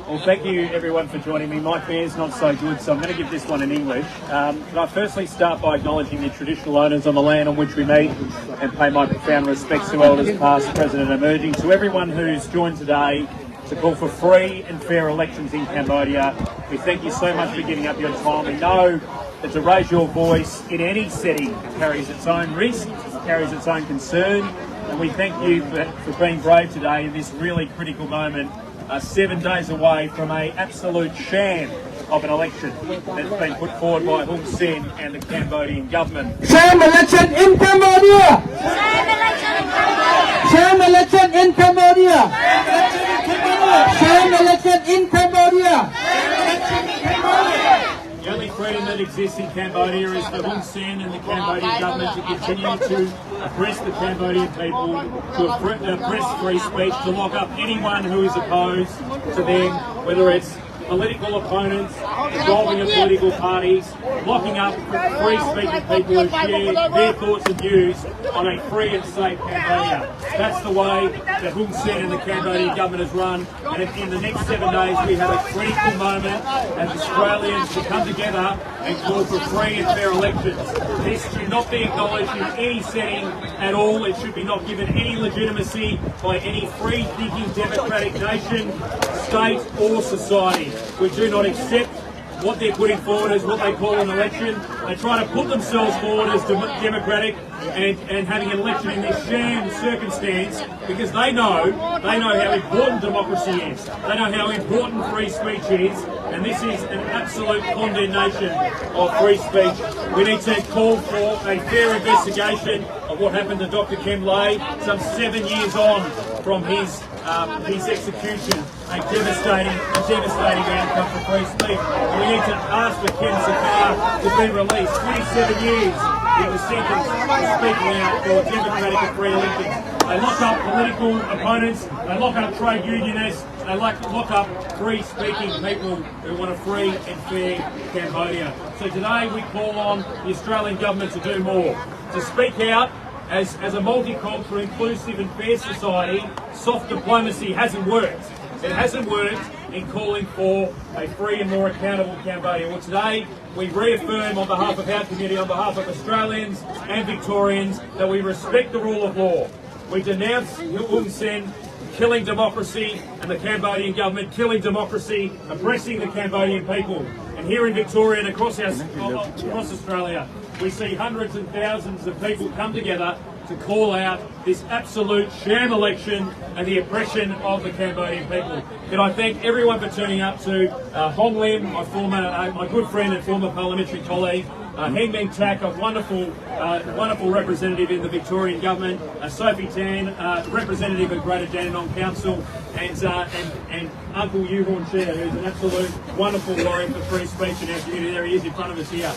Well, thank you everyone for joining me. My fair's not so good, so I'm going to give this one in English. Can I firstly start by acknowledging the traditional owners on the land on which we meet and pay my profound respects to elders past, present and emerging. To everyone who's joined today to call for free and fair elections in Cambodia, we thank you so much for giving up your time. We know that to raise your voice in any setting carries its own risk, carries its own concern, and we thank you for being brave today in this really critical moment, 7 days away from an absolute sham of an election that's been put forward by Hun Sen and the Cambodian government. Sham election in Cambodia! Sham election in Cambodia! Sham election in Cambodia! The only freedom that exists in Cambodia is for Hun Sen and the Cambodian government to continue to oppress the Cambodian people, to oppress free speech, to lock up anyone who is opposed to them, whether it's political opponents, dissolving of political parties, locking up free-speaking people who share their thoughts and views on a free and safe Cambodia. That's the way that Hun Sen and the Cambodian government has run, and in the next 7 days we have a critical moment as Australians to come together and call for free and fair elections. This should not be acknowledged in any setting at all. It should be not given any legitimacy by any free-thinking democratic nation, state or society. We do not accept what they're putting forward as what they call an election. They try to put themselves forward as democratic and having an election in this sham circumstance because they know how important democracy is. They know how important free speech is, and this is an absolute condemnation of free speech. We need to call for a fair investigation of what happened to Dr. Kem Lay some 7 years on from his execution. A devastating outcome for free speech. And we need to ask for Kem Sakar to be released. 27 years he was sentenced to speaking out for democratic and free elections. They lock up political opponents, they lock up trade unionists, they lock up free-speaking people who want a free and fair Cambodia. So today we call on the Australian government to do more, to speak out. As a multicultural, inclusive and fair society, soft diplomacy hasn't worked. It hasn't worked in calling for a free and more accountable Cambodia. Well, today we reaffirm on behalf of our community, on behalf of Australians and Victorians, that we respect the rule of law. We denounce Hun Sen killing democracy and the Cambodian government killing democracy, oppressing the Cambodian people. And here in Victoria and across Australia, we see hundreds and thousands of people come together to call out this absolute sham election and the oppression of the Cambodian people. Can I thank everyone for turning up to Hong Lim, my good friend and former parliamentary colleague, Heng Meng Tak, a wonderful representative in the Victorian government, Sophie Tan, representative of Greater Dandenong Council, and Uncle Yuhorn Chair, who's an absolute wonderful warrior for free speech in our community. There he is in front of us here.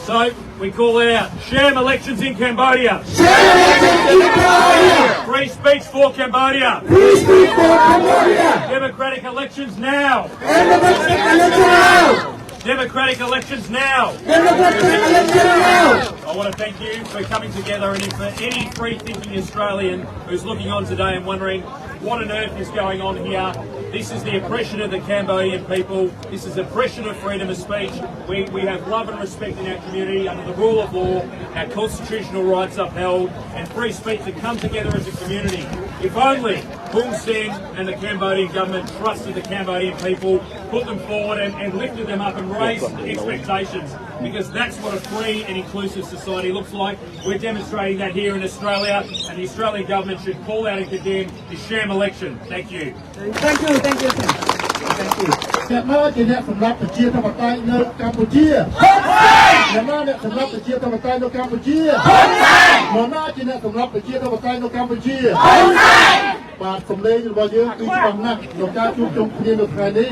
So we call out sham elections in Cambodia. Sham elections in Cambodia. Free speech for Cambodia. Free speech for Cambodia. Democratic elections now. Democratic elections now. Democratic elections now. Democratic elections now. I want to thank you for coming together, and for any free-thinking Australian who's looking on today and wondering what on earth is going on here, this is the oppression of the Cambodian people. This is oppression of freedom of speech. We have love and respect in our community under the rule of law, our constitutional rights upheld, and free speech to come together as a community. If only Hun Sen and the Cambodian government trusted the Cambodian people, put them forward and lifted them up and raised expectations, because that's what a free and inclusive society looks like. We're demonstrating that here in Australia, and the Australian government should call out and condemn this sham election. Thank you. Thank you. Thank you. Thank you. អ្នកមកជាអ្នកសម្រាប់ប្រជាធិបតេយ្យនៅកម្ពុជាអ្នកមកអ្នកសម្រាប់ប្រជាធិបតេយ្យនៅកម្ពុជាមកណាជាអ្នកសម្រាប់ប្រជាធិបតេយ្យនៅកម្ពុជាបាទសម្លេងរបស់យើងគឺច្បាស់ណាស់ក្នុងការជួបជុំគ្នានៅថ្ងៃនេះ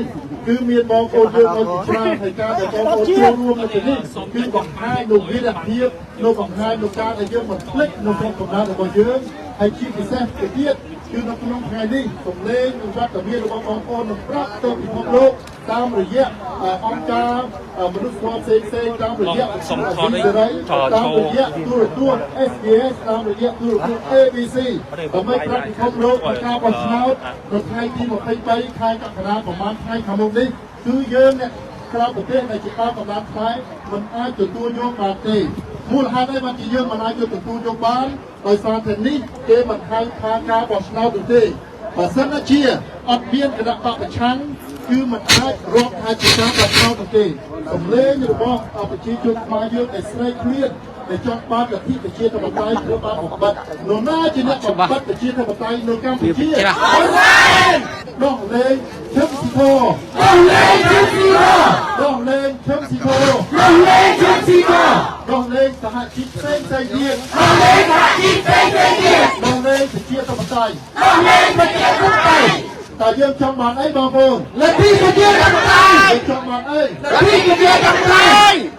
គឺមានបងប្អូនយើងមកពីច្រើនហើយការដែលបងប្អូនចូលរួមនៅទីនេះគឺបង្ហាញនូវវីរភាពនៅបង្ហាញនូវការដែលយើងមិនភ្លេចនៅក្នុងកំណើតរបស់យើងហើយជាពិសេសទៅទៀត គឺនៅក្នុងថ្ងៃនេះសម្លេងនិងវត្តមានរបស់បងប្អូននឹងប្រាប់ទៅពិភពលោកតាមរយៈអង្គការមនុស្សធម៌ផ្សេងៗតាមរយៈតាមរយៈទូរទស្សន៍ SBS តាមរយៈទូរទស្សន៍ ABC ដើម្បីប្រាប់ពិភពលោកពីការបោះឆ្នោតនៅថ្ងៃទី23ខែកក្កដាប្រហែលថ្ងៃខាងមុខនេះគឺយើងអ្នកក្រៅប្រទេសដែលជាការកម្លាំងខ្មែរមិនអាចទទួលយកបានទេមូលហេតុអីបានជាយើងមិនអាចទទួលយកបានដោយសារតែនេះគេមិនហៅថាការបោះឆ្នោតទេបើសិនជាអត់មានគណៈបកប្រឆាំងគឺមិនអាចរាប់ថាជាការបោះឆ្នោតទេសម្លេងរបស់ប្រជាជនខ្មែរយើងដែលស្រែកឃ្លានដែលចង់បានលទ្ធិប្រជាធិបតេយ្យឬបានបំបត្តិនរណាជាអ្នកបំបត្តិប្រជាធិបតេយ្យនៅកម្ពុជាដោះលែងឈឹមស៊ីធដោះលែងឈឹមស៊ីធដោះលែងឈឹមស៊ីធដោះលែងឈឹមស៊ីធដោះលែងសហជីពផ្សេងៗទៀតដោះលែងសហជីពផ្សេងៗទៀតដោះលែងប្រជាធិបតេយ្យដោះលែងប្រជាធិបតេយ្យតើយើងចង់បានអីបងប្អូនលទ្ធិប្រជាធិបតេយ្យយើងចង់បានអីលទ្ធិប្រជាធិបតេយ្យ